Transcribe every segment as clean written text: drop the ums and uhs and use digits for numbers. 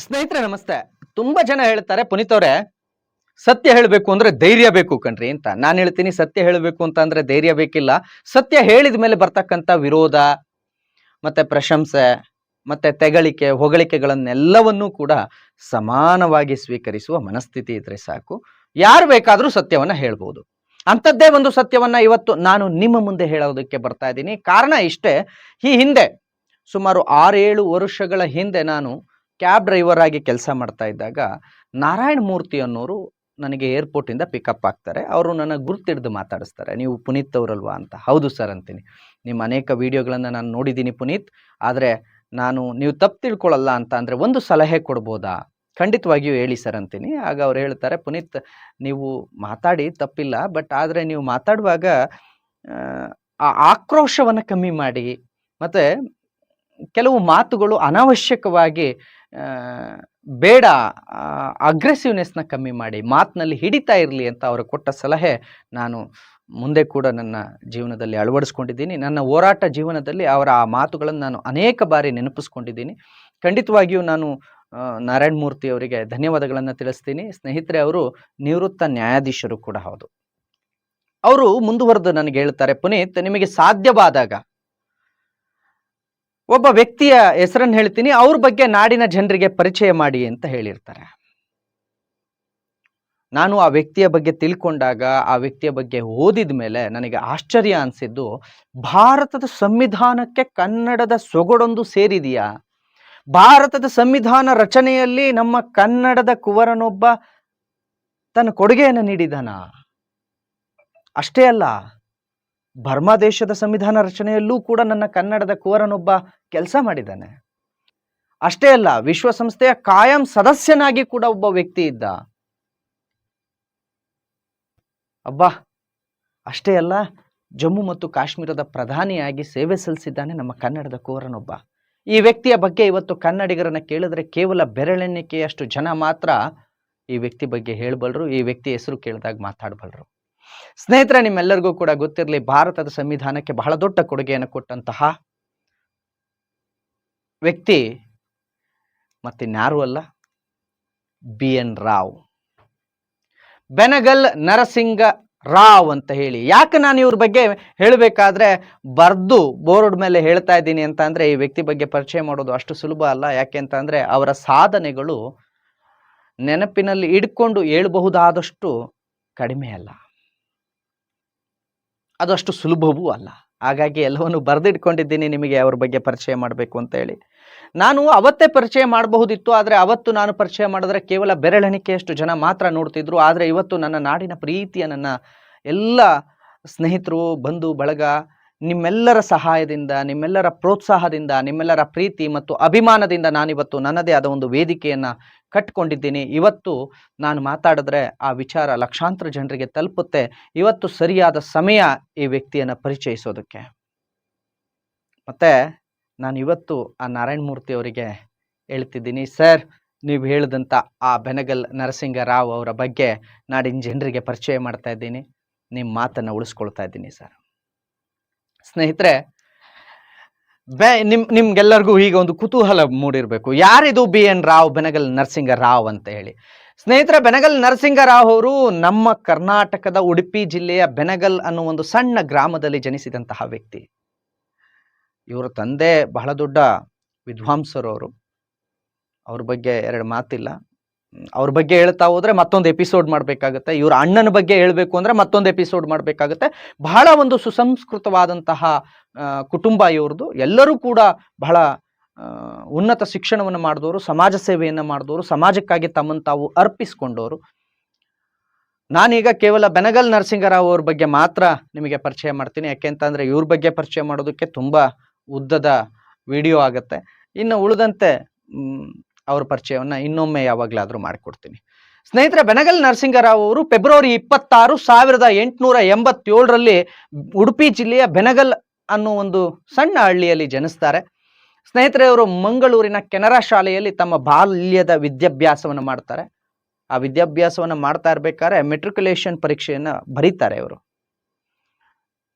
ಸ್ನೇಹಿತರೆ ನಮಸ್ತೆ. ತುಂಬಾ ಜನ ಹೇಳ್ತಾರೆ, ಪುನೀತ್ ಅವರೇ, ಸತ್ಯ ಹೇಳಬೇಕು ಅಂದ್ರೆ ಧೈರ್ಯ ಬೇಕು ಕಣ್ರಿ ಅಂತ. ನಾನು ಹೇಳ್ತೀನಿ, ಸತ್ಯ ಹೇಳಬೇಕು ಅಂತ ಅಂದ್ರೆ ಧೈರ್ಯ ಬೇಕಿಲ್ಲ. ಸತ್ಯ ಹೇಳಿದ ಮೇಲೆ ಬರ್ತಕ್ಕಂಥ ವಿರೋಧ, ಮತ್ತೆ ಪ್ರಶಂಸೆ, ಮತ್ತೆ ತೆಗಳಿಕೆ, ಹೊಗಳಿಕೆಗಳನ್ನೆಲ್ಲವನ್ನೂ ಕೂಡ ಸಮಾನವಾಗಿ ಸ್ವೀಕರಿಸುವ ಮನಸ್ಥಿತಿ ಇದ್ರೆ ಸಾಕು. ಯಾರು ಬೇಕಾದರೂ ಸತ್ಯವನ್ನ ಹೇಳ್ಬೋದು. ಅಂಥದ್ದೇ ಒಂದು ಸತ್ಯವನ್ನ ಇವತ್ತು ನಾನು ನಿಮ್ಮ ಮುಂದೆ ಹೇಳೋದಕ್ಕೆ ಬರ್ತಾ ಇದ್ದೀನಿ. ಕಾರಣ ಇಷ್ಟೇ, ಈ ಹಿಂದೆ ಸುಮಾರು 6-7 ವರ್ಷಗಳ ಹಿಂದೆ ನಾನು ಕ್ಯಾಬ್ ಡ್ರೈವರ್ ಆಗಿ ಕೆಲಸ ಮಾಡ್ತಾ ಇದ್ದಾಗ ನಾರಾಯಣ ಮೂರ್ತಿ ಅನ್ನೋರು ನನಗೆ ಏರ್ಪೋರ್ಟಿಂದ ಪಿಕಪ್ ಆಗ್ತಾರೆ. ಅವರು ನನ್ನ ಗುರ್ತಿಡ್ದು ಮಾತಾಡಿಸ್ತಾರೆ, ನೀವು ಪುನೀತ್ ಅವರಲ್ವಾ ಅಂತ. ಹೌದು ಸರ್ ಅಂತೀನಿ. ನಿಮ್ಮ ಅನೇಕ ವಿಡಿಯೋಗಳನ್ನು ನಾನು ನೋಡಿದ್ದೀನಿ ಪುನೀತ್, ಆದರೆ ನೀವು ತಪ್ಪು ತಿಳ್ಕೊಳ್ಳಲ್ಲ ಅಂತ ಅಂದರೆ ಒಂದು ಸಲಹೆ ಕೊಡ್ಬೋದಾ? ಖಂಡಿತವಾಗಿಯೂ ಹೇಳಿ ಸರ್ ಅಂತೀನಿ. ಆಗ ಅವ್ರು ಹೇಳ್ತಾರೆ, ಪುನೀತ್ ನೀವು ಮಾತಾಡಿ ತಪ್ಪಿಲ್ಲ, ಬಟ್ ಆದರೆ ನೀವು ಮಾತಾಡುವಾಗ ಆ ಆಕ್ರೋಶವನ್ನು ಕಮ್ಮಿ ಮಾಡಿ, ಮತ್ತು ಕೆಲವು ಮಾತುಗಳು ಅನಾವಶ್ಯಕವಾಗಿ ಬೇಡ, ಅಗ್ರೆಸಿವ್ನೆಸ್ನ ಕಮ್ಮಿ ಮಾಡಿ, ಮಾತಿನಲ್ಲಿ ಹಿಡಿತಾ ಇರಲಿ ಅಂತ ಅವರು ಕೊಟ್ಟ ಸಲಹೆ ನಾನು ಮುಂದೆ ಕೂಡ ನನ್ನ ಜೀವನದಲ್ಲಿ ಅಳವಡಿಸ್ಕೊಂಡಿದ್ದೀನಿ. ನನ್ನ ಹೋರಾಟ ಜೀವನದಲ್ಲಿ ಅವರ ಆ ಮಾತುಗಳನ್ನು ನಾನು ಅನೇಕ ಬಾರಿ ನೆನಪಿಸ್ಕೊಂಡಿದ್ದೀನಿ. ಖಂಡಿತವಾಗಿಯೂ ನಾನು ನಾರಾಯಣ ಮೂರ್ತಿ ಅವರಿಗೆ ಧನ್ಯವಾದಗಳನ್ನು ತಿಳಿಸ್ತೀನಿ. ಸ್ನೇಹಿತರೆ, ಅವರು ನಿವೃತ್ತ ನ್ಯಾಯಾಧೀಶರು ಕೂಡ ಹೌದು. ಅವರು ಮುಂದುವರೆದು ನನಗೆ ಹೇಳ್ತಾರೆ, ಪುನೀತ್ ನಿಮಗೆ ಸಾಧ್ಯವಾದಾಗ ಒಬ್ಬ ವ್ಯಕ್ತಿಯ ಹೆಸರನ್ನು ಹೇಳ್ತೀನಿ, ಅವ್ರ ಬಗ್ಗೆ ನಾಡಿನ ಜನರಿಗೆ ಪರಿಚಯ ಮಾಡಿ ಅಂತ ಹೇಳಿರ್ತಾರೆ. ನಾನು ಆ ವ್ಯಕ್ತಿಯ ಬಗ್ಗೆ ತಿಳ್ಕೊಂಡಾಗ, ಆ ವ್ಯಕ್ತಿಯ ಬಗ್ಗೆ ಓದಿದ ಮೇಲೆ ನನಗೆ ಆಶ್ಚರ್ಯ ಅನಿಸಿದ್ದು, ಭಾರತದ ಸಂವಿಧಾನಕ್ಕೆ ಕನ್ನಡದ ಸೊಗಡೊಂದು ಸೇರಿದೆಯಾ? ಭಾರತದ ಸಂವಿಧಾನ ರಚನೆಯಲ್ಲಿ ನಮ್ಮ ಕನ್ನಡದ ಕುವರನೊಬ್ಬ ತನ್ನ ಕೊಡುಗೆಯನ್ನು ನೀಡಿದಾನ? ಅಷ್ಟೇ ಅಲ್ಲ, ಬರ್ಮಾ ದೇಶದ ಸಂವಿಧಾನ ರಚನೆಯಲ್ಲೂ ಕೂಡ ನನ್ನ ಕನ್ನಡದ ಕುವರನೊಬ್ಬ ಕೆಲಸ ಮಾಡಿದ್ದಾನೆ. ಅಷ್ಟೇ ಅಲ್ಲ, ವಿಶ್ವಸಂಸ್ಥೆಯ ಕಾಯಂ ಸದಸ್ಯನಾಗಿ ಕೂಡ ಒಬ್ಬ ವ್ಯಕ್ತಿ ಇದ್ದ. ಅಬ್ಬಾ, ಅಷ್ಟೇ ಅಲ್ಲ, ಜಮ್ಮು ಮತ್ತು ಕಾಶ್ಮೀರದ ಪ್ರಧಾನಿಯಾಗಿ ಸೇವೆ ಸಲ್ಲಿಸಿದ್ದಾನೆ ನಮ್ಮ ಕನ್ನಡದ ಕುವರನೊಬ್ಬ. ಈ ವ್ಯಕ್ತಿಯ ಬಗ್ಗೆ ಇವತ್ತು ಕನ್ನಡಿಗರನ್ನ ಕೇಳಿದ್ರೆ ಕೇವಲ ಬೆರಳೆಣಿಕೆಯಷ್ಟು ಜನ ಮಾತ್ರ ಈ ವ್ಯಕ್ತಿ ಬಗ್ಗೆ ಹೇಳಬಲ್ಲರು, ಈ ವ್ಯಕ್ತಿ ಹೆಸರು ಕೇಳಿದಾಗ ಮಾತಾಡಬಲ್ಲರು. ಸ್ನೇಹಿತರೆ, ನಿಮ್ಮೆಲ್ಲರಿಗೂ ಕೂಡ ಗೊತ್ತಿರಲಿ, ಭಾರತದ ಸಂವಿಧಾನಕ್ಕೆ ಬಹಳ ದೊಡ್ಡ ಕೊಡುಗೆಯನ್ನು ಕೊಟ್ಟಂತಹ ವ್ಯಕ್ತಿ ಮತ್ತಿನ್ಯಾರೂ ಅಲ್ಲ, BN ರಾವ್, ಬೆನಗಲ್ ನರಸಿಂಗ ರಾವ್ ಅಂತ ಹೇಳಿ. ಯಾಕೆ ನಾನು ಇವ್ರ ಬಗ್ಗೆ ಹೇಳಬೇಕಾದ್ರೆ ಬರ್ದು ಬೋರ್ಡ್ ಮೇಲೆ ಹೇಳ್ತಾ ಇದ್ದೀನಿ ಅಂತ ಅಂದ್ರೆ, ಈ ವ್ಯಕ್ತಿ ಬಗ್ಗೆ ಪರಿಚಯ ಮಾಡೋದು ಅಷ್ಟು ಸುಲಭ ಅಲ್ಲ. ಯಾಕೆ ಅಂತ ಅಂದ್ರೆ ಅವರ ಸಾಧನೆಗಳು ನೆನಪಿನಲ್ಲಿ ಇಡ್ಕೊಂಡು ಹೇಳಬಹುದಾದಷ್ಟು ಕಡಿಮೆ ಅಲ್ಲ, ಅದು ಅಷ್ಟು ಸುಲಭವೂ ಅಲ್ಲ. ಹಾಗಾಗಿ ಎಲ್ಲವನ್ನು ಬರೆದಿಟ್ಕೊಂಡಿದ್ದೀನಿ ನಿಮಗೆ ಅವ್ರ ಬಗ್ಗೆ ಪರಿಚಯ ಮಾಡಬೇಕು ಅಂತ ಹೇಳಿ. ನಾನು ಅವತ್ತೇ ಪರಿಚಯ ಮಾಡಬಹುದಿತ್ತು, ಆದರೆ ಅವತ್ತು ನಾನು ಪರಿಚಯ ಮಾಡಿದ್ರೆ ಕೇವಲ ಬೆರಳೆಣಿಕೆಯಷ್ಟು ಜನ ಮಾತ್ರ ನೋಡ್ತಿದ್ರು. ಆದರೆ ಇವತ್ತು ನನ್ನ ನಾಡಿನ ಪ್ರೀತಿಯ ನನ್ನ ಎಲ್ಲ ಸ್ನೇಹಿತರು, ಬಂಧು ಬಳಗ, ನಿಮ್ಮೆಲ್ಲರ ಸಹಾಯದಿಂದ, ನಿಮ್ಮೆಲ್ಲರ ಪ್ರೋತ್ಸಾಹದಿಂದ, ನಿಮ್ಮೆಲ್ಲರ ಪ್ರೀತಿ ಮತ್ತು ಅಭಿಮಾನದಿಂದ ನಾನಿವತ್ತು ನನ್ನದೇ ಆದ ಒಂದು ವೇದಿಕೆಯನ್ನು ಕಟ್ಟಿಕೊಂಡಿದ್ದೀನಿ. ಇವತ್ತು ನಾನು ಮಾತಾಡಿದ್ರೆ ಆ ವಿಚಾರ ಲಕ್ಷಾಂತರ ಜನರಿಗೆ ತಲುಪುತ್ತೆ. ಇವತ್ತು ಸರಿಯಾದ ಸಮಯ ಈ ವ್ಯಕ್ತಿಯನ್ನು ಪರಿಚಯಿಸೋದಕ್ಕೆ. ಮತ್ತೆ ನಾನು ಇವತ್ತು ಆ ನಾರಾಯಣ ಮೂರ್ತಿ ಅವರಿಗೆ ಹೇಳ್ತಿದ್ದೀನಿ, ಸರ್, ನೀವು ಹೇಳಿದಂಥ ಆ ಬೆನಗಲ್ ನರಸಿಂಗ ರಾವ್ ಅವರ ಬಗ್ಗೆ ನಾಡಿನ ಜನರಿಗೆ ಪರಿಚಯ ಮಾಡ್ತಾ ಇದ್ದೀನಿ, ನಿಮ್ಮ ಮಾತನ್ನು ಉಳಿಸ್ಕೊಳ್ತಾ ಇದ್ದೀನಿ ಸರ್. ಸ್ನೇಹಿತರೆ, ನಿಮ್ಗೆಲ್ಲರಿಗೂ ಈಗ ಒಂದು ಕುತೂಹಲ ಮೂಡಿರಬೇಕು, ಯಾರಿದು BN ರಾವ್, ಬೆನಗಲ್ ನರಸಿಂಗ ರಾವ್ ಅಂತ ಹೇಳಿ. ಸ್ನೇಹಿತರೆ, ಬೆನಗಲ್ ನರಸಿಂಗ ರಾವ್ ಅವರು ನಮ್ಮ ಕರ್ನಾಟಕದ ಉಡುಪಿ ಜಿಲ್ಲೆಯ ಬೆನಗಲ್ ಅನ್ನೋ ಒಂದು ಸಣ್ಣ ಗ್ರಾಮದಲ್ಲಿ ಜನಿಸಿದಂತಹ ವ್ಯಕ್ತಿ. ಇವರ ತಂದೆ ಬಹಳ ದೊಡ್ಡ ವಿದ್ವಾಂಸರು. ಅವ್ರ ಬಗ್ಗೆ ಎರಡು ಮಾತಿಲ್ಲ. ಅವ್ರ ಬಗ್ಗೆ ಹೇಳ್ತಾ ಹೋದ್ರೆ ಮತ್ತೊಂದು ಎಪಿಸೋಡ್ ಮಾಡಬೇಕಾಗುತ್ತೆ. ಇವ್ರ ಅಣ್ಣನ ಬಗ್ಗೆ ಹೇಳಬೇಕು ಅಂದ್ರೆ ಮತ್ತೊಂದು ಎಪಿಸೋಡ್ ಮಾಡಬೇಕಾಗುತ್ತೆ. ಬಹಳ ಒಂದು ಸುಸಂಸ್ಕೃತವಾದಂತಹ ಕುಟುಂಬ ಇವ್ರದ್ದು. ಎಲ್ಲರೂ ಕೂಡ ಬಹಳ ಉನ್ನತ ಶಿಕ್ಷಣವನ್ನು ಮಾಡಿದವರು, ಸಮಾಜ ಸೇವೆಯನ್ನು ಮಾಡಿದವರು, ಸಮಾಜಕ್ಕಾಗಿ ತಮ್ಮನ್ನು ತಾವು ಅರ್ಪಿಸ್ಕೊಂಡವರು. ನಾನೀಗ ಕೇವಲ ಬೆನಗಲ್ ನರಸಿಂಗರಾವ್ ಅವ್ರ ಬಗ್ಗೆ ಮಾತ್ರ ನಿಮಗೆ ಪರಿಚಯ ಮಾಡ್ತೀನಿ. ಯಾಕೆಂತಂದ್ರೆ ಇವ್ರ ಬಗ್ಗೆ ಪರಿಚಯ ಮಾಡೋದಕ್ಕೆ ತುಂಬಾ ಉದ್ದದ ವಿಡಿಯೋ ಆಗುತ್ತೆ. ಇನ್ನು ಉಳಿದಂತೆ ಅವ್ರ ಪರಿಚಯವನ್ನ ಇನ್ನೊಮ್ಮೆ ಯಾವಾಗಲಾದರೂ ಮಾಡಿಕೊಡ್ತೀನಿ. ಸ್ನೇಹಿತರೆ, ಬೆನಗಲ್ ನರಸಿಂಗರಾವ್ ಅವರು ಫೆಬ್ರವರಿ 26, 1887ರಲ್ಲಿ ಉಡುಪಿ ಜಿಲ್ಲೆಯ ಬೆನಗಲ್ ಅನ್ನೋ ಒಂದು ಸಣ್ಣ ಹಳ್ಳಿಯಲ್ಲಿ ಜನಿಸ್ತಾರೆ. ಸ್ನೇಹಿತರೆ, ಅವರು ಮಂಗಳೂರಿನ ಕೆನರಾ ಶಾಲೆಯಲ್ಲಿ ತಮ್ಮ ಬಾಲ್ಯದ ವಿದ್ಯಾಭ್ಯಾಸವನ್ನು ಮಾಡ್ತಾರೆ. ಆ ವಿದ್ಯಾಭ್ಯಾಸವನ್ನು ಮಾಡ್ತಾ ಇರ್ಬೇಕಾದ್ರೆ ಮೆಟ್ರಿಕ್ಯುಲೇಷನ್ ಪರೀಕ್ಷೆಯನ್ನು ಬರೀತಾರೆ. ಅವರು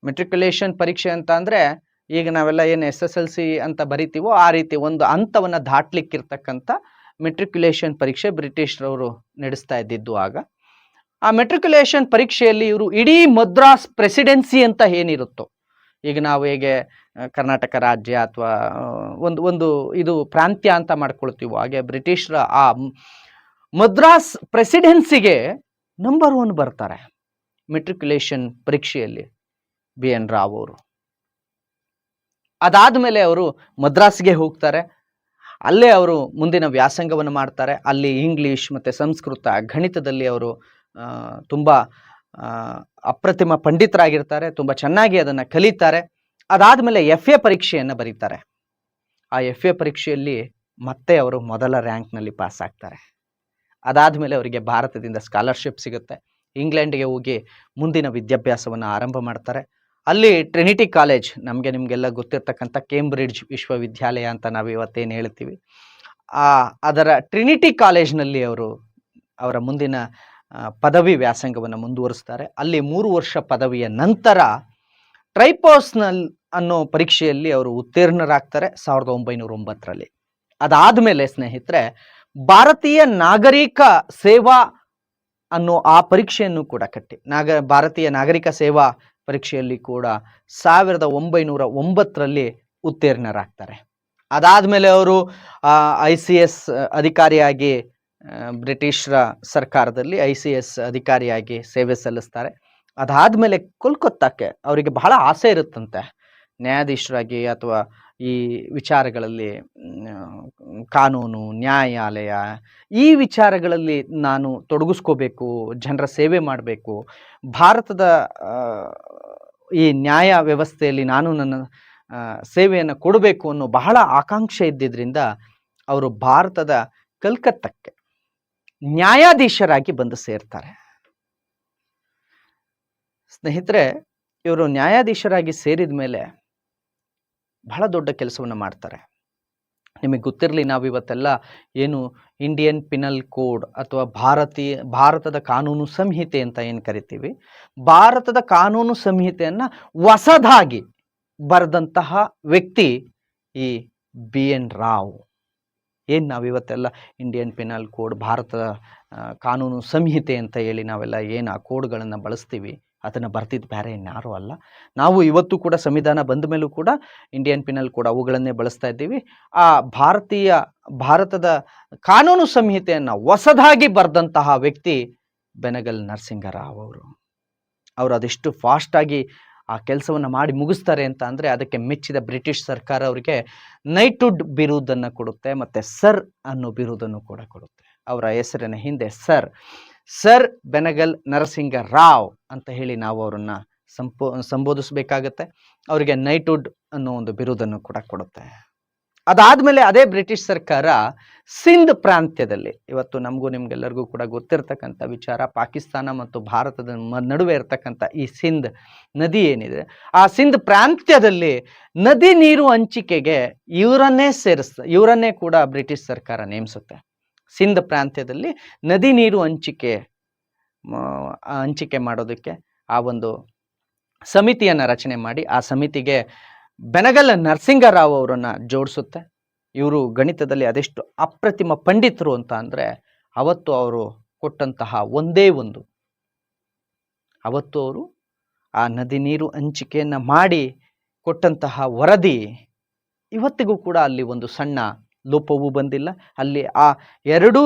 ಮೆಟ್ರಿಕ್ಯುಲೇಷನ್ ಪರೀಕ್ಷೆ ಅಂತ ಅಂದ್ರೆ ಈಗ ನಾವೆಲ್ಲ ಏನು SSLC ಅಂತ ಬರಿತೀವೋ ಆ ರೀತಿ ಒಂದು ಹಂತವನ್ನು ದಾಟ್ಲಿಕ್ಕಿರ್ತಕ್ಕಂಥ ಮೆಟ್ರಿಕ್ಯುಲೇಷನ್ ಪರೀಕ್ಷೆ ಬ್ರಿಟಿಷರವರು ನಡೆಸ್ತಾ ಇದ್ದಿದ್ದು ಆಗ. ಆ ಮೆಟ್ರಿಕ್ಯುಲೇಷನ್ ಪರೀಕ್ಷೆಯಲ್ಲಿ ಇವರು ಇಡೀ ಮದ್ರಾಸ್ ಪ್ರೆಸಿಡೆನ್ಸಿ ಅಂತ ಏನಿರುತ್ತೋ, ಈಗ ನಾವು ಹೇಗೆ ಕರ್ನಾಟಕ ರಾಜ್ಯ ಅಥವಾ ಒಂದು ಇದು ಪ್ರಾಂತ್ಯ ಅಂತ ಮಾಡ್ಕೊಳ್ತೀವೋ, ಹಾಗೆ ಬ್ರಿಟಿಷರ ಆ ಮದ್ರಾಸ್ ಪ್ರೆಸಿಡೆನ್ಸಿಗೆ ನಂಬರ್ 1 ಬರ್ತಾರೆ ಮೆಟ್ರಿಕ್ಯುಲೇಷನ್ ಪರೀಕ್ಷೆಯಲ್ಲಿ BN ರಾವ್ ಅವರು. ಅದಾದ್ಮೇಲೆ ಅವರು ಮದ್ರಾಸ್ಗೆ ಹೋಗ್ತಾರೆ. ಅಲ್ಲೇ ಅವರು ಮುಂದಿನ ವ್ಯಾಸಂಗವನ್ನು ಮಾಡ್ತಾರೆ. ಅಲ್ಲಿ ಇಂಗ್ಲಿಷ್ ಮತ್ತೆ ಸಂಸ್ಕೃತ, ಗಣಿತದಲ್ಲಿ ಅವರು ತುಂಬಾ ಅಪ್ರತಿಮ ಪಂಡಿತರಾಗಿರ್ತಾರೆ. ತುಂಬಾ ಚೆನ್ನಾಗಿ ಅದನ್ನ ಕಲಿತಾರೆ. ಅದಾದ್ಮೇಲೆ FA ಪರೀಕ್ಷೆಯನ್ನು ಬರೀತಾರೆ. ಆ FA ಪರೀಕ್ಷೆಯಲ್ಲಿ ಮತ್ತೆ ಅವರು ಮೊದಲ ರ್ಯಾಂಕ್ನಲ್ಲಿ ಪಾಸ್ ಆಗ್ತಾರೆ. ಅದಾದ್ಮೇಲೆ ಅವರಿಗೆ ಭಾರತದಿಂದ ಸ್ಕಾಲರ್ಶಿಪ್ ಸಿಗುತ್ತೆ. ಇಂಗ್ಲೆಂಡ್ಗೆ ಹೋಗಿ ಮುಂದಿನ ವಿದ್ಯಾಭ್ಯಾಸವನ್ನು ಆರಂಭ ಮಾಡ್ತಾರೆ. ಅಲ್ಲಿ ಟ್ರಿನಿಟಿ ಕಾಲೇಜ್, ನಿಮಗೆಲ್ಲ ಗೊತ್ತಿರ್ತಕ್ಕಂಥ ಕೇಂಬ್ರಿಡ್ಜ್ ವಿಶ್ವವಿದ್ಯಾಲಯ ಅಂತ ನಾವು ಇವತ್ತೇನು ಹೇಳ್ತೀವಿ, ಅದರ ಟ್ರಿನಿಟಿ ಕಾಲೇಜ್ನಲ್ಲಿ ಅವರು ಅವರ ಮುಂದಿನ ಪದವಿ ವ್ಯಾಸಂಗವನ್ನು ಮುಂದುವರಿಸ್ತಾರೆ. ಅಲ್ಲಿ 3 ವರ್ಷ ಪದವಿಯ ನಂತರ ಟ್ರೈಪೋಸ್ನಲ್ ಅನ್ನೋ ಪರೀಕ್ಷೆಯಲ್ಲಿ ಅವರು ಉತ್ತೀರ್ಣರಾಗ್ತಾರೆ 1909ರಲ್ಲಿ. ಅದಾದ್ಮೇಲೆ ಸ್ನೇಹಿತರೆ, ಭಾರತೀಯ ನಾಗರಿಕ ಸೇವಾ ಅನ್ನೋ ಆ ಪರೀಕ್ಷೆಯನ್ನು ಕೂಡ ಭಾರತೀಯ ನಾಗರಿಕ ಸೇವಾ ಪರೀಕ್ಷೆಯಲ್ಲಿ ಕೂಡ 1909ರಲ್ಲಿ ಉತ್ತೀರ್ಣರಾಗ್ತಾರೆ. ಅದಾದ್ಮೇಲೆ ಅವರು ICS ಅಧಿಕಾರಿಯಾಗಿ ಬ್ರಿಟಿಷರ ಸರ್ಕಾರದಲ್ಲಿ ICS ಅಧಿಕಾರಿಯಾಗಿ ಸೇವೆ ಸಲ್ಲಿಸ್ತಾರೆ. ಅದಾದ್ಮೇಲೆ ಕೋಲ್ಕತ್ತಾಕ್ಕೆ ಅವರಿಗೆ ಬಹಳ ಆಸೆ ಇರುತ್ತಂತೆ, ನ್ಯಾಯಾಧೀಶರಾಗಿ ಅಥವಾ ಈ ವಿಚಾರಗಳಲ್ಲಿ ಕಾನೂನು, ನ್ಯಾಯಾಲಯ, ಈ ವಿಚಾರಗಳಲ್ಲಿ ನಾನು ತೊಡಗಿಸ್ಕೋಬೇಕು, ಜನರ ಸೇವೆ ಮಾಡಬೇಕು, ಭಾರತದ ಈ ನ್ಯಾಯ ವ್ಯವಸ್ಥೆಯಲ್ಲಿ ನಾನು ನನ್ನ ಸೇವೆಯನ್ನು ಕೊಡಬೇಕು ಅನ್ನೋ ಬಹಳ ಆಕಾಂಕ್ಷೆ ಇದ್ದಿದ್ದರಿಂದ ಅವರು ಭಾರತದ ಕಲ್ಕತ್ತಕ್ಕೆ ನ್ಯಾಯಾಧೀಶರಾಗಿ ಬಂದು ಸೇರ್ತಾರೆ. ಸ್ನೇಹಿತರೆ, ಇವರು ನ್ಯಾಯಾಧೀಶರಾಗಿ ಸೇರಿದ ಮೇಲೆ ಬಹಳ ದೊಡ್ಡ ಕೆಲಸವನ್ನು ಮಾಡ್ತಾರೆ. ನಿಮಗೆ ಗೊತ್ತಿರಲಿ, ನಾವು ಇವತ್ತೆಲ್ಲ ಏನು ಇಂಡಿಯನ್ ಪಿನಲ್ ಕೋಡ್ ಅಥವಾ ಭಾರತದ ಕಾನೂನು ಸಂಹಿತೆ ಅಂತ ಏನು ಕರಿತೀವಿ, ಭಾರತದ ಕಾನೂನು ಸಂಹಿತೆಯನ್ನು ಹೊಸದಾಗಿ ಬರೆದಂತಹ ವ್ಯಕ್ತಿ ಈ BN ರಾವ್. ಏನು ನಾವಿವತ್ತೆಲ್ಲ ಇಂಡಿಯನ್ ಪಿನಲ್ ಕೋಡ್, ಭಾರತದ ಕಾನೂನು ಸಂಹಿತೆ ಅಂತ ಹೇಳಿ ನಾವೆಲ್ಲ ಏನು ಆ ಕೋಡ್ಗಳನ್ನು ಬಳಸ್ತೀವಿ, ಅದನ್ನು ಬರ್ತಿದ್ದು ಬೇರೆ ಇನ್ಯಾರೂ ಅಲ್ಲ. ನಾವು ಇವತ್ತು ಕೂಡ ಸಂವಿಧಾನ ಬಂದ ಮೇಲೂ ಕೂಡ ಇಂಡಿಯನ್ ಪಿನಲ್ ಕೋಡ್ ಅವುಗಳನ್ನೇ ಬಳಸ್ತಾ ಇದ್ದೀವಿ. ಆ ಭಾರತದ ಕಾನೂನು ಸಂಹಿತೆಯನ್ನು ಹೊಸದಾಗಿ ಬರೆದಂತಹ ವ್ಯಕ್ತಿ ಬೆನಗಲ್ ನರಸಿಂಗರಾವ್ ಅವರು ಅದೆಷ್ಟು ಫಾಸ್ಟಾಗಿ ಆ ಕೆಲಸವನ್ನು ಮಾಡಿ ಮುಗಿಸ್ತಾರೆ ಅಂತ ಅಂದರೆ ಅದಕ್ಕೆ ಮೆಚ್ಚಿದ ಬ್ರಿಟಿಷ್ ಸರ್ಕಾರ ಅವರಿಗೆ ನೈಟ್ಹುಡ್ ಬಿರುದನ್ನು ಕೊಡುತ್ತೆ, ಮತ್ತು ಸರ್ ಅನ್ನೋ ಬಿರುದನ್ನು ಕೂಡ ಕೊಡುತ್ತೆ. ಅವರ ಹೆಸರಿನ ಹಿಂದೆ ಸರ್ ಬೆನಗಲ್ ನರಸಿಂಗ ರಾವ್ ಅಂತ ಹೇಳಿ ನಾವು ಅವರನ್ನು ಸಂಬೋಧಿಸಬೇಕಾಗತ್ತೆ. ಅವರಿಗೆ ನೈಟ್ಹುಡ್ ಅನ್ನೋ ಒಂದು ಬಿರುದನ್ನು ಕೂಡ ಕೊಡುತ್ತೆ. ಅದಾದಮೇಲೆ ಅದೇ ಬ್ರಿಟಿಷ್ ಸರ್ಕಾರ ಸಿಂಧ್ ಪ್ರಾಂತ್ಯದಲ್ಲಿ, ಇವತ್ತು ನಮಗೂ ನಿಮ್ಗೆಲ್ಲರಿಗೂ ಕೂಡ ಗೊತ್ತಿರತಕ್ಕಂಥ ವಿಚಾರ, ಪಾಕಿಸ್ತಾನ ಮತ್ತು ಭಾರತದ ನಡುವೆ ಇರತಕ್ಕಂಥ ಈ ಸಿಂಧ್ ನದಿ ಏನಿದೆ, ಆ ಸಿಂಧ್ ಪ್ರಾಂತ್ಯದಲ್ಲಿ ನದಿ ನೀರು ಹಂಚಿಕೆಗೆ ಇವರನ್ನೇ ಕೂಡ ಬ್ರಿಟಿಷ್ ಸರ್ಕಾರ ನೇಮಿಸುತ್ತೆ. ಸಿಂಧ್ ಪ್ರಾಂತ್ಯದಲ್ಲಿ ನದಿ ನೀರು ಹಂಚಿಕೆ ಮಾಡೋದಕ್ಕೆ ಆ ಒಂದು ಸಮಿತಿಯನ್ನು ರಚನೆ ಮಾಡಿ ಆ ಸಮಿತಿಗೆ ಬೆನಗಲ್ ನರಸಿಂಗರಾವ್ ಅವರನ್ನು ಜೋಡಿಸುತ್ತೆ. ಇವರು ಗಣಿತದಲ್ಲಿ ಅದೆಷ್ಟು ಅಪ್ರತಿಮ ಪಂಡಿತರು ಅಂತ ಅಂದರೆ, ಅವತ್ತು ಅವರು ಕೊಟ್ಟಂತಹ ಅವತ್ತು ಅವರು ಆ ನದಿ ನೀರು ಹಂಚಿಕೆಯನ್ನು ಮಾಡಿ ಕೊಟ್ಟಂತಹ ವರದಿ ಇವತ್ತಿಗೂ ಕೂಡ ಅಲ್ಲಿ ಒಂದು ಸಣ್ಣ ಲೋಪವೂ ಬಂದಿಲ್ಲ. ಅಲ್ಲಿ ಆ ಎರಡೂ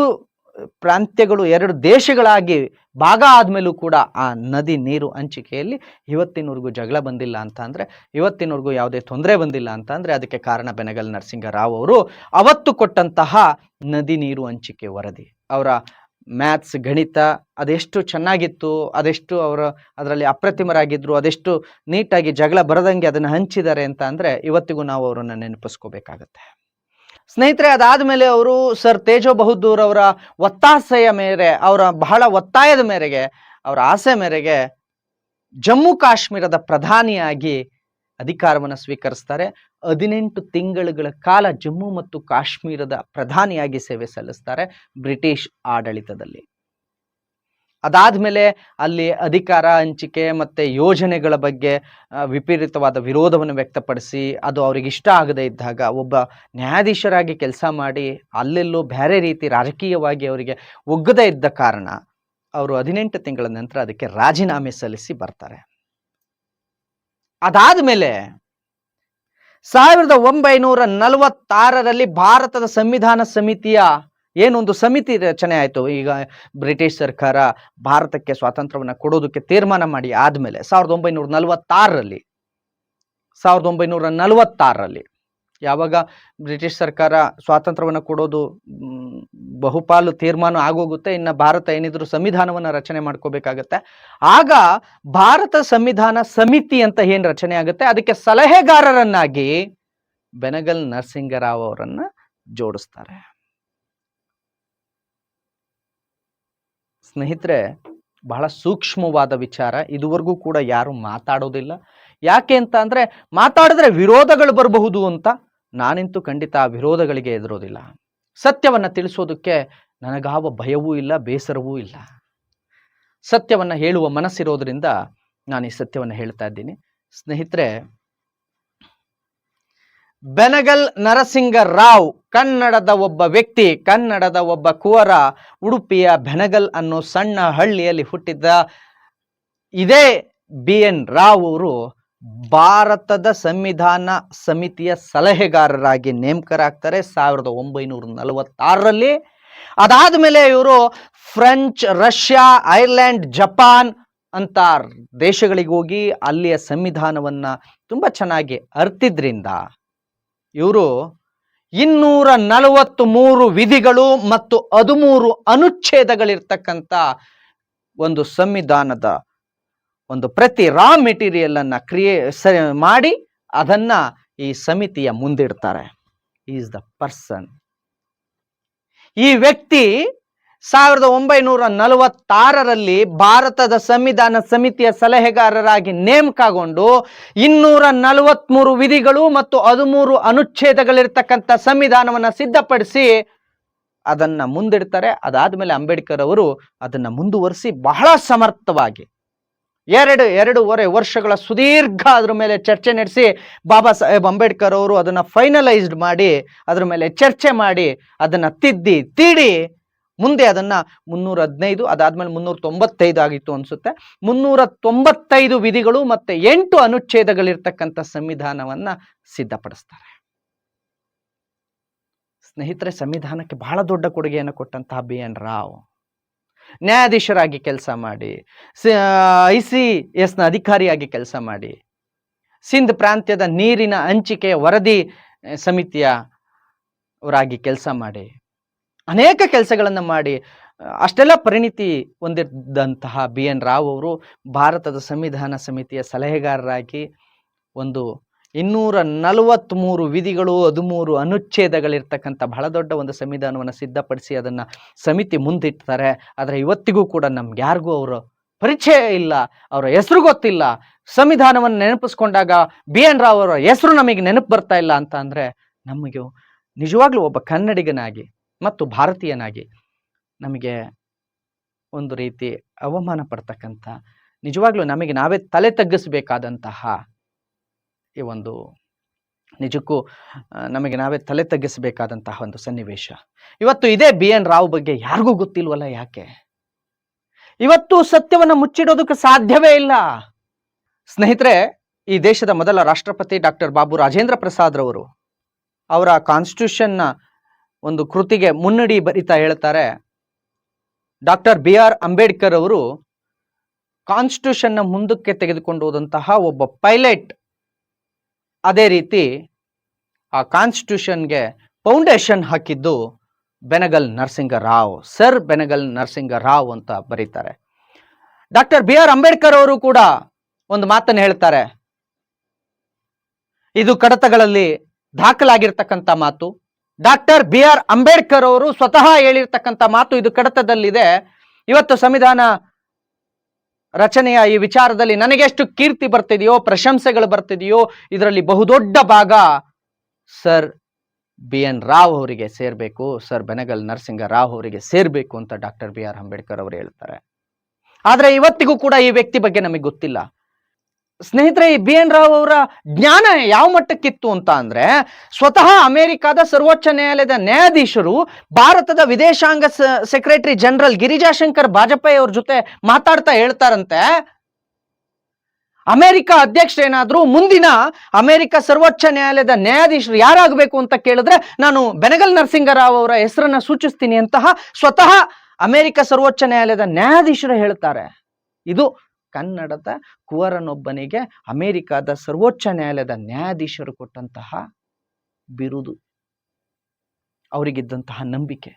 ಪ್ರಾಂತ್ಯಗಳು 2 ದೇಶಗಳಾಗಿ ಭಾಗ ಆದಮೇಲೂ ಕೂಡ ಆ ನದಿ ನೀರು ಹಂಚಿಕೆಯಲ್ಲಿ ಇವತ್ತಿನವರೆಗೂ ಜಗಳ ಬಂದಿಲ್ಲ ಅಂತ ಅಂದರೆ, ಇವತ್ತಿನವರೆಗೂ ಯಾವುದೇ ತೊಂದರೆ ಬಂದಿಲ್ಲ ಅಂತ ಅಂದರೆ ಅದಕ್ಕೆ ಕಾರಣ ಬೆನಗಲ್ ನರಸಿಂಗರಾವ್ ಅವರು ಅವತ್ತು ಕೊಟ್ಟಂತಹ ನದಿ ನೀರು ಹಂಚಿಕೆ ವರದಿ. ಅವರ ಮ್ಯಾಥ್ಸ್, ಗಣಿತ ಅದೆಷ್ಟು ಚೆನ್ನಾಗಿತ್ತು, ಅದೆಷ್ಟು ಅದರಲ್ಲಿ ಅಪ್ರತಿಮರಾಗಿದ್ದರು, ಅದೆಷ್ಟು ನೀಟಾಗಿ ಜಗಳ ಬರದಂಗೆ ಅದನ್ನು ಹಂಚಿದ್ದಾರೆ ಅಂತ ಅಂದರೆ ಇವತ್ತಿಗೂ ನಾವು ಅವರನ್ನು ನೆನಪಿಸ್ಕೋಬೇಕಾಗತ್ತೆ. ಸ್ನೇಹಿತರೆ, ಅದಾದಮೇಲೆ ಅವರು ಸರ್ ತೇಜೋ ಬಹದ್ದೂರ್ ಅವರ ಒತ್ತಾಸೆಯ ಮೇರೆ, ಅವರ ಬಹಳ ಒತ್ತಾಯದ ಮೇರೆಗೆ, ಅವರ ಆಸೆ ಮೇರೆಗೆ ಜಮ್ಮು ಕಾಶ್ಮೀರದ ಪ್ರಧಾನಿಯಾಗಿ ಅಧಿಕಾರವನ್ನು ಸ್ವೀಕರಿಸ್ತಾರೆ. 18 ತಿಂಗಳುಗಳ ಕಾಲ ಜಮ್ಮು ಮತ್ತು ಕಾಶ್ಮೀರದ ಪ್ರಧಾನಿಯಾಗಿ ಸೇವೆ ಸಲ್ಲಿಸ್ತಾರೆ ಬ್ರಿಟಿಷ್ ಆಡಳಿತದಲ್ಲಿ. ಅದಾದ್ಮೇಲೆ ಅಲ್ಲಿ ಅಧಿಕಾರ ಹಂಚಿಕೆ ಮತ್ತೆ ಯೋಜನೆಗಳ ಬಗ್ಗೆ ವಿಪರೀತವಾದ ವಿರೋಧವನ್ನು ವ್ಯಕ್ತಪಡಿಸಿ ಅದು ಅವ್ರಿಗೆ ಇಷ್ಟ ಆಗದೇ ಇದ್ದಾಗ ಒಬ್ಬ ನ್ಯಾಯಾಧೀಶರಾಗಿ ಕೆಲಸ ಮಾಡಿ ಅಲ್ಲೆಲ್ಲೋ ಬೇರೆ ರೀತಿ ರಾಜಕೀಯವಾಗಿ ಅವರಿಗೆ ಒಗ್ಗದೇ ಇದ್ದ ಕಾರಣ ಅವರು 18 ತಿಂಗಳ ನಂತರ ಅದಕ್ಕೆ ರಾಜೀನಾಮೆ ಸಲ್ಲಿಸಿ ಬರ್ತಾರೆ. ಅದಾದ್ಮೇಲೆ 1946ರಲ್ಲಿ ಭಾರತದ ಸಂವಿಧಾನ ಸಮಿತಿಯ ಏನೊಂದು ಸಮಿತಿ ರಚನೆ ಆಯಿತು. ಈಗ ಬ್ರಿಟಿಷ್ ಸರ್ಕಾರ ಭಾರತಕ್ಕೆ ಸ್ವಾತಂತ್ರ್ಯವನ್ನು ಕೊಡೋದಕ್ಕೆ ತೀರ್ಮಾನ ಮಾಡಿ ಆದ್ಮೇಲೆ 1946ರಲ್ಲಿ ಯಾವಾಗ ಬ್ರಿಟಿಷ್ ಸರ್ಕಾರ ಸ್ವಾತಂತ್ರ್ಯವನ್ನು ಕೊಡೋದು ಬಹುಪಾಲು ತೀರ್ಮಾನ ಆಗೋಗುತ್ತೆ, ಇನ್ನು ಭಾರತ ಏನಿದ್ರು ಸಂವಿಧಾನವನ್ನು ರಚನೆ ಮಾಡ್ಕೋಬೇಕಾಗತ್ತೆ. ಆಗ ಭಾರತ ಸಂವಿಧಾನ ಸಮಿತಿ ಅಂತ ಏನ್ ರಚನೆ ಆಗುತ್ತೆ, ಅದಕ್ಕೆ ಸಲಹೆಗಾರರನ್ನಾಗಿ ಬೆನಗಲ್ ನರಸಿಂಗರಾವ್ ಅವರನ್ನ ಜೋಡಿಸ್ತಾರೆ. ಸ್ನೇಹಿತರೆ, ಬಹಳ ಸೂಕ್ಷ್ಮವಾದ ವಿಚಾರ, ಇದುವರೆಗೂ ಕೂಡ ಯಾರು ಮಾತಾಡೋದಿಲ್ಲ. ಯಾಕೆ ಅಂತ ಅಂದ್ರೆ ಮಾತಾಡಿದ್ರೆ ವಿರೋಧಗಳು ಬರಬಹುದು ಅಂತ. ನಾನಂತೂ ಖಂಡಿತ ಆ ವಿರೋಧಗಳಿಗೆ ಎದುರೋದಿಲ್ಲ. ಸತ್ಯವನ್ನ ತಿಳಿಸೋದಕ್ಕೆ ನನಗಾವ ಭಯವೂ ಇಲ್ಲ, ಬೇಸರವೂ ಇಲ್ಲ. ಸತ್ಯವನ್ನ ಹೇಳುವ ಮನಸ್ಸಿರೋದ್ರಿಂದ ನಾನು ಈ ಸತ್ಯವನ್ನ ಹೇಳ್ತಾ ಇದ್ದೀನಿ. ಸ್ನೇಹಿತರೆ, ಬೆನಗಲ್ ನರಸಿಂಗರಾವ್ ಕನ್ನಡದ ಒಬ್ಬ ವ್ಯಕ್ತಿ, ಕನ್ನಡದ ಒಬ್ಬ ಕುವರ, ಉಡುಪಿಯ ಬೆನಗಲ್ ಅನ್ನೋ ಸಣ್ಣ ಹಳ್ಳಿಯಲ್ಲಿ ಹುಟ್ಟಿದ್ದ. ಇದೇ BN ರಾವ್ ಅವರು ಭಾರತದ ಸಂವಿಧಾನ ಸಮಿತಿಯ ಸಲಹೆಗಾರರಾಗಿ ನೇಮಕರಾಗ್ತಾರೆ 1946ರಲ್ಲಿ. ಅದಾದ್ಮೇಲೆ ಇವರು ಫ್ರೆಂಚ್, ರಷ್ಯಾ, ಐರ್ಲೆಂಡ್, ಜಪಾನ್ ಅಂತ ದೇಶಗಳಿಗೆ ಹೋಗಿ ಅಲ್ಲಿಯ ಸಂವಿಧಾನವನ್ನ ತುಂಬಾ ಚೆನ್ನಾಗಿ ಅರ್ತಿದ್ರಿಂದ ಇವರು 243 ವಿಧಿಗಳು ಮತ್ತು 13 ಅನುಚ್ಛೇದಗಳಿರ್ತಕ್ಕಂಥ ಒಂದು ಸಂವಿಧಾನದ ಒಂದು ಪ್ರತಿ ರಾ ಮೆಟೀರಿಯಲ್ ಅನ್ನ ಮಾಡಿ ಅದನ್ನ ಈ ಸಮಿತಿಯ ಮುಂದಿಡ್ತಾರೆ. Is the person. ಈ ವ್ಯಕ್ತಿ 1946ರಲ್ಲಿ ಭಾರತದ ಸಂವಿಧಾನ ಸಮಿತಿಯ ಸಲಹೆಗಾರರಾಗಿ ನೇಮಕಗೊಂಡು 243 ವಿಧಿಗಳು ಮತ್ತು 13 ಅನುಚ್ಛೇದಗಳಿರ್ತಕ್ಕಂಥ ಸಂವಿಧಾನವನ್ನ ಸಿದ್ಧಪಡಿಸಿ ಅದನ್ನ ಮುಂದಿಡ್ತಾರೆ. ಅದಾದ್ಮೇಲೆ ಅಂಬೇಡ್ಕರ್ ಅವರು ಅದನ್ನ ಮುಂದುವರಿಸಿ ಬಹಳ ಸಮರ್ಥವಾಗಿ ಎರಡೂವರೆ ವರ್ಷಗಳ ಸುದೀರ್ಘ ಅದ್ರ ಮೇಲೆ ಚರ್ಚೆ ನಡೆಸಿ ಬಾಬಾ ಸಾಹೇಬ್ ಅಂಬೇಡ್ಕರ್ ಅವರು ಅದನ್ನ ಫೈನಲೈಸ್ಡ್ ಮಾಡಿ ಅದ್ರ ಮೇಲೆ ಚರ್ಚೆ ಮಾಡಿ ಅದನ್ನ ತೀಡಿ ಮುಂದೆ ಅದನ್ನ 315, ಅದಾದ್ಮೇಲೆ 395 ಆಗಿತ್ತು ಅನ್ಸುತ್ತೆ, 395 ವಿಧಿಗಳು ಮತ್ತೆ 8 ಅನುಚ್ಛೇದಗಳಿರ್ತಕ್ಕಂಥ ಸಂವಿಧಾನವನ್ನ ಸಿದ್ಧಪಡಿಸ್ತಾರೆ. ಸ್ನೇಹಿತರೆ, ಸಂವಿಧಾನಕ್ಕೆ ಬಹಳ ದೊಡ್ಡ ಕೊಡುಗೆಯನ್ನು ಕೊಟ್ಟಂತಹ BN ರಾವ್ ನ್ಯಾಯಾಧೀಶರಾಗಿ ಕೆಲಸ ಮಾಡಿ, ICS ನ ಅಧಿಕಾರಿಯಾಗಿ ಕೆಲಸ ಮಾಡಿ, ಸಿಂಧ್ ಪ್ರಾಂತ್ಯದ ನೀರಿನ ಹಂಚಿಕೆಯ ವರದಿ ಸಮಿತಿಯ ಅವರಾಗಿ ಕೆಲಸ ಮಾಡಿ ಅನೇಕ ಕೆಲಸಗಳನ್ನು ಮಾಡಿ ಅಷ್ಟೆಲ್ಲ ಪರಿಣಿತಿ ಹೊಂದಿದ್ದಂತಹ BN ರಾವ್ ಅವರು ಭಾರತದ ಸಂವಿಧಾನ ಸಮಿತಿಯ ಸಲಹೆಗಾರರಾಗಿ ಒಂದು 243 ವಿಧಿಗಳು 13 ಅನುಚ್ಛೇದಗಳಿರ್ತಕ್ಕಂಥ ಬಹಳ ದೊಡ್ಡ ಒಂದು ಸಂವಿಧಾನವನ್ನು ಸಿದ್ಧಪಡಿಸಿ ಅದನ್ನ ಸಮಿತಿ ಮುಂದಿಡ್ತಾರೆ. ಆದರೆ ಇವತ್ತಿಗೂ ಕೂಡ ನಮ್ಗೆ ಯಾರಿಗೂ ಅವರ ಪರಿಚಯ ಇಲ್ಲ, ಅವರ ಹೆಸರು ಗೊತ್ತಿಲ್ಲ. ಸಂವಿಧಾನವನ್ನು ನೆನಪಿಸ್ಕೊಂಡಾಗ BN ರಾವ್ ಅವರ ಹೆಸರು ನಮಗೆ ನೆನಪು ಬರ್ತಾ ಇಲ್ಲ ಅಂತ ಅಂದ್ರೆ ನಮಗೆ ನಿಜವಾಗ್ಲೂ ಒಬ್ಬ ಕನ್ನಡಿಗನಾಗಿ ಮತ್ತು ಭಾರತೀಯನಾಗಿ ನಮಗೆ ಒಂದು ರೀತಿ ಅವಮಾನ ಪಡ್ತಕ್ಕಂಥ, ನಿಜವಾಗ್ಲೂ ನಮಗೆ ನಾವೇ ತಲೆ ತಗ್ಗಿಸಬೇಕಾದಂತಹ ಈ ಒಂದು ನಿಜಕ್ಕೂ ನಮಗೆ ನಾವೇ ತಲೆ ತಗ್ಗಿಸಬೇಕಾದಂತಹ ಒಂದು ಸನ್ನಿವೇಶ. ಇವತ್ತು ಇದೇ BN ರಾವ್ ಬಗ್ಗೆ ಯಾರಿಗೂ ಗೊತ್ತಿಲ್ವಲ್ಲ? ಯಾಕೆ? ಇವತ್ತು ಸತ್ಯವನ್ನು ಮುಚ್ಚಿಡೋದಕ್ಕೆ ಸಾಧ್ಯವೇ ಇಲ್ಲ. ಸ್ನೇಹಿತರೆ, ಈ ದೇಶದ ಮೊದಲ ರಾಷ್ಟ್ರಪತಿ ಡಾಕ್ಟರ್ ಬಾಬು ರಾಜೇಂದ್ರ ಪ್ರಸಾದ್ ರವರು ಅವರ ಕಾನ್ಸ್ಟಿಟ್ಯೂಷನ್ನ ಒಂದು ಕೃತಿಗೆ ಮುನ್ನುಡಿ ಬರಿತಾ ಹೇಳ್ತಾರೆ, ಡಾಕ್ಟರ್ BR ಅಂಬೇಡ್ಕರ್ ಅವರು ಕಾನ್ಸ್ಟಿಟ್ಯೂಷನ್ನ ಮುಂದಕ್ಕೆ ತೆಗೆದುಕೊಂಡು ಹೋದಂತಹ ಒಬ್ಬ ಪೈಲಟ್. ಅದೇ ರೀತಿ ಆ ಕಾನ್ಸ್ಟಿಟ್ಯೂಷನ್ಗೆ ಫೌಂಡೇಶನ್ ಹಾಕಿದ್ದು ಬೆನಗಲ್ ನರಸಿಂಗರಾವ್, ಸರ್ ಬೆನಗಲ್ ನರಸಿಂಗರಾವ್ ಅಂತ ಬರೀತಾರೆ. ಡಾಕ್ಟರ್ BR ಅಂಬೇಡ್ಕರ್ ಅವರು ಕೂಡ ಒಂದು ಮಾತನ್ನು ಹೇಳ್ತಾರೆ, ಇದು ಕಡತಗಳಲ್ಲಿ ದಾಖಲಾಗಿರ್ತಕ್ಕಂಥ ಮಾತು. ಡಾಕ್ಟರ್ BR ಅಂಬೇಡ್ಕರ್ ಅವರು ಸ್ವತಃ ಹೇಳಿರ್ತಕ್ಕಂಥ ಮಾತು ಇದು ಕಡತದಲ್ಲಿದೆ. ಇವತ್ತು ಸಂವಿಧಾನ ರಚನೆಯ ಈ ವಿಚಾರದಲ್ಲಿ ನನಗೆ ಎಷ್ಟು ಕೀರ್ತಿ ಬರ್ತಿದೆಯೋ, ಪ್ರಶಂಸೆಗಳು ಬರ್ತಿದೆಯೋ, ಇದರಲ್ಲಿ ಬಹುದೊಡ್ಡ ಭಾಗ ಸರ್ BN ರಾವ್ ಅವರಿಗೆ ಸೇರ್ಬೇಕು, ಸರ್ ಬೆನಗಲ್ ನರಸಿಂಗರಾವ್ ಅವರಿಗೆ ಸೇರ್ಬೇಕು ಅಂತ ಡಾಕ್ಟರ್ BR ಅಂಬೇಡ್ಕರ್ ಅವರು ಹೇಳ್ತಾರೆ. ಆದ್ರೆ ಇವತ್ತಿಗೂ ಕೂಡ ಈ ವ್ಯಕ್ತಿ ಬಗ್ಗೆ ನಮಗೆ ಗೊತ್ತಿಲ್ಲ. ಸ್ನೇಹಿತರೆ, ಈ BN ರಾವ್ ಅವರ ಜ್ಞಾನ ಯಾವ ಮಟ್ಟಕ್ಕಿತ್ತು ಅಂತ ಅಂದ್ರೆ, ಸ್ವತಃ ಅಮೆರಿಕಾದ ಸರ್ವೋಚ್ಚ ನ್ಯಾಯಾಲಯದ ನ್ಯಾಯಾಧೀಶರು ಭಾರತದ ವಿದೇಶಾಂಗ ಸೆಕ್ರೆಟರಿ ಜನರಲ್ ಗಿರಿಜಾಶಂಕರ್ ಬಾಜಪೇಯಿ ಅವ್ರ ಜೊತೆ ಮಾತಾಡ್ತಾ ಹೇಳ್ತಾರಂತೆ, ಅಮೆರಿಕ ಅಧ್ಯಕ್ಷರೇನಾದ್ರೂ ಮುಂದಿನ ಅಮೆರಿಕ ಸರ್ವೋಚ್ಚ ನ್ಯಾಯಾಲಯದ ನ್ಯಾಯಾಧೀಶರು ಯಾರಾಗಬೇಕು ಅಂತ ಕೇಳಿದ್ರೆ ನಾನು ಬೆನಗಲ್ ನರಸಿಂಗರಾವ್ ಅವರ ಹೆಸರನ್ನ ಸೂಚಿಸ್ತೀನಿ ಅಂತಹ ಸ್ವತಃ ಅಮೆರಿಕ ಸರ್ವೋಚ್ಚ ನ್ಯಾಯಾಲಯದ ನ್ಯಾಯಾಧೀಶರು ಹೇಳ್ತಾರೆ. ಇದು ಕನ್ನಡದ ಕುವರನೊಬ್ಬನಿಗೆ ಅಮೆರಿಕದ ಸರ್ವೋಚ್ಚ ನ್ಯಾಯಾಲಯದ ನ್ಯಾಯಾಧೀಶರು ಕೊಟ್ಟಂತಹ ಬಿರುದು, ಅವರಿಗಿದ್ದಂತಹ ನಂಬಿಕೆ.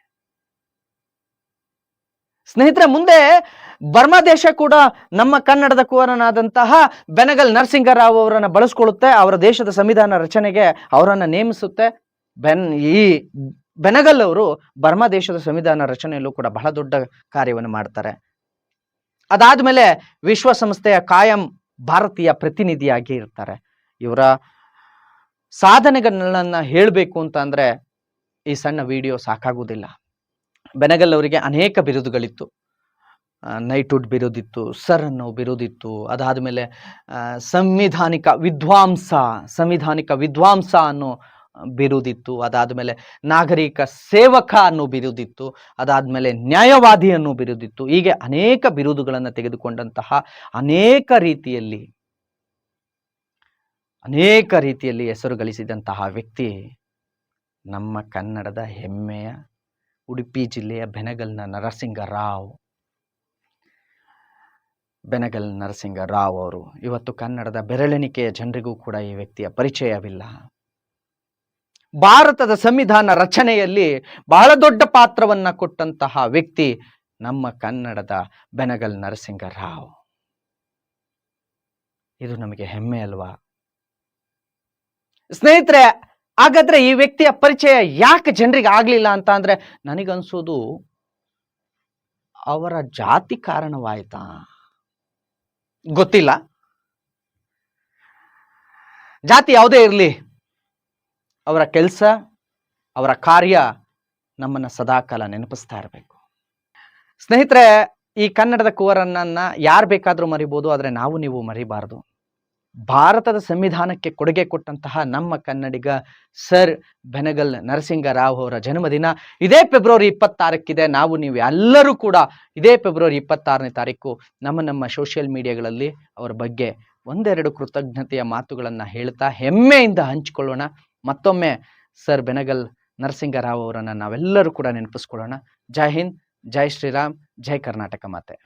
ಸ್ನೇಹಿತರೆ, ಮುಂದೆ ಬರ್ಮಾ ದೇಶ ಕೂಡ ನಮ್ಮ ಕನ್ನಡದ ಕುವರನಾದಂತಹ ಬೆನಗಲ್ ನರಸಿಂಗರಾವ್ ಅವರನ್ನ ಬಳಸ್ಕೊಳ್ಳುತ್ತೆ, ಅವರ ದೇಶದ ಸಂವಿಧಾನ ರಚನೆಗೆ ಅವರನ್ನ ನೇಮಿಸುತ್ತೆ. ಈ ಬೆನಗಲ್ ಅವರು ಬರ್ಮಾ ದೇಶದ ಸಂವಿಧಾನ ರಚನೆಯಲ್ಲೂ ಕೂಡ ಬಹಳ ದೊಡ್ಡ ಕಾರ್ಯವನ್ನು ಮಾಡ್ತಾರೆ. ಅದಾದ್ಮೇಲೆ ವಿಶ್ವಸಂಸ್ಥೆಯ ಕಾಯಂ ಭಾರತೀಯ ಪ್ರತಿನಿಧಿಯಾಗಿ ಇರ್ತಾರೆ. ಇವರ ಸಾಧನೆಗಳನ್ನ ಹೇಳಬೇಕು ಅಂತ ಅಂದ್ರೆ ಈ ಸಣ್ಣ ವಿಡಿಯೋ ಸಾಕಾಗುವುದಿಲ್ಲ. ಬೆನಗಲ್ ಅವರಿಗೆ ಅನೇಕ ಬಿರುದುಗಳಿತ್ತು. ನೈಟ್ಹುಡ್ ಬಿರುದಿತ್ತು, ಸರ್ ಅನ್ನೋ ಬಿರುದಿತ್ತು. ಅದಾದ್ಮೇಲೆ ಸಂವಿಧಾನಿಕ ವಿದ್ವಾಂಸ ಅನ್ನೋ ಬಿರುದಿತ್ತು. ಅದಾದ್ಮೇಲೆ ನಾಗರಿಕ ಸೇವಕ ಅನ್ನೋ ಬಿರುದಿತ್ತು. ಅದಾದ್ಮೇಲೆ ನ್ಯಾಯವಾದಿ ಅನ್ನೋ ಬಿರುದಿತ್ತು. ಹೀಗೆ ಅನೇಕ ಬಿರುದುಗಳನ್ನು ತೆಗೆದುಕೊಂಡಂತಹ ಅನೇಕ ರೀತಿಯಲ್ಲಿ ಹೆಸರು ಗಳಿಸಿದಂತಹ ವ್ಯಕ್ತಿ ನಮ್ಮ ಕನ್ನಡದ ಹೆಮ್ಮೆಯ ಉಡುಪಿ ಜಿಲ್ಲೆಯ ಬೆನಗಲ್ ನರಸಿಂಗರಾವ್ ಅವರು. ಇವತ್ತು ಕನ್ನಡದ ಬೆರಳೆಣಿಕೆಯ ಜನರಿಗೂ ಕೂಡ ಈ ವ್ಯಕ್ತಿಯ ಪರಿಚಯವಿಲ್ಲ. ಭಾರತದ ಸಂವಿಧಾನ ರಚನೆಯಲ್ಲಿ ಬಹಳ ದೊಡ್ಡ ಪಾತ್ರವನ್ನ ಕೊಟ್ಟಂತಹ ವ್ಯಕ್ತಿ ನಮ್ಮ ಕನ್ನಡದ ಬೆನಗಲ್ ನರಸಿಂಗರಾವ್. ಇದು ನಮಗೆ ಹೆಮ್ಮೆ ಅಲ್ವಾ ಸ್ನೇಹಿತರೆ? ಹಾಗಾದ್ರೆ ಈ ವ್ಯಕ್ತಿಯ ಪರಿಚಯ ಯಾಕೆ ಜನರಿಗೆ ಆಗ್ಲಿಲ್ಲ ಅಂತ ಅಂದ್ರೆ ನನಗನ್ಸೋದು ಅವರ ಜಾತಿ ಕಾರಣವಾಯ್ತಾ ಗೊತ್ತಿಲ್ಲ. ಜಾತಿ ಯಾವುದೇ ಇರಲಿ, ಅವರ ಕೆಲಸ, ಅವರ ಕಾರ್ಯ ನಮ್ಮನ್ನ ಸದಾಕಾಲ ನೆನಪಿಸ್ತಾ ಇರಬೇಕು. ಸ್ನೇಹಿತರೆ, ಈ ಕನ್ನಡದ ಕುವರನನ್ನ ಯಾರು ಬೇಕಾದ್ರೂ ಮರಿಬಹುದು, ಆದ್ರೆ ನೀವು ಮರಿಬಾರದು. ಭಾರತದ ಸಂವಿಧಾನಕ್ಕೆ ಕೊಡುಗೆ ಕೊಟ್ಟಂತಹ ನಮ್ಮ ಕನ್ನಡಿಗ ಸರ್ ಬೆನಗಲ್ ನರಸಿಂಗರಾವ್ ಅವರ ಜನ್ಮದಿನ ಇದೇ ಫೆಬ್ರವರಿ 26 ನೀವು ಎಲ್ಲರೂ ಕೂಡ ಇದೇ ಫೆಬ್ರವರಿ 26ನೇ ತಾರೀಕು ನಮ್ಮ ಸೋಷಿಯಲ್ ಮೀಡಿಯಾಗಳಲ್ಲಿ ಅವರ ಬಗ್ಗೆ ಒಂದೆರಡು ಕೃತಜ್ಞತೆಯ ಮಾತುಗಳನ್ನ ಹೇಳ್ತಾ ಹೆಮ್ಮೆಯಿಂದ ಹಂಚಿಕೊಳ್ಳೋಣ. ಮತ್ತೊಮ್ಮೆ ಸರ್ ಬೆನಗಲ್ ನರಸಿಂಗರಾವ್ ಅವರನ್ನ ನಾವೆಲ್ಲರೂ ಕೂಡ ನೆನಪಿಸ್ಕೊಳ್ಳೋಣ. ಜೈ ಹಿಂದ್, ಜೈ ಶ್ರೀರಾಮ್, ಜೈ ಕರ್ನಾಟಕ ಮಾತೆ.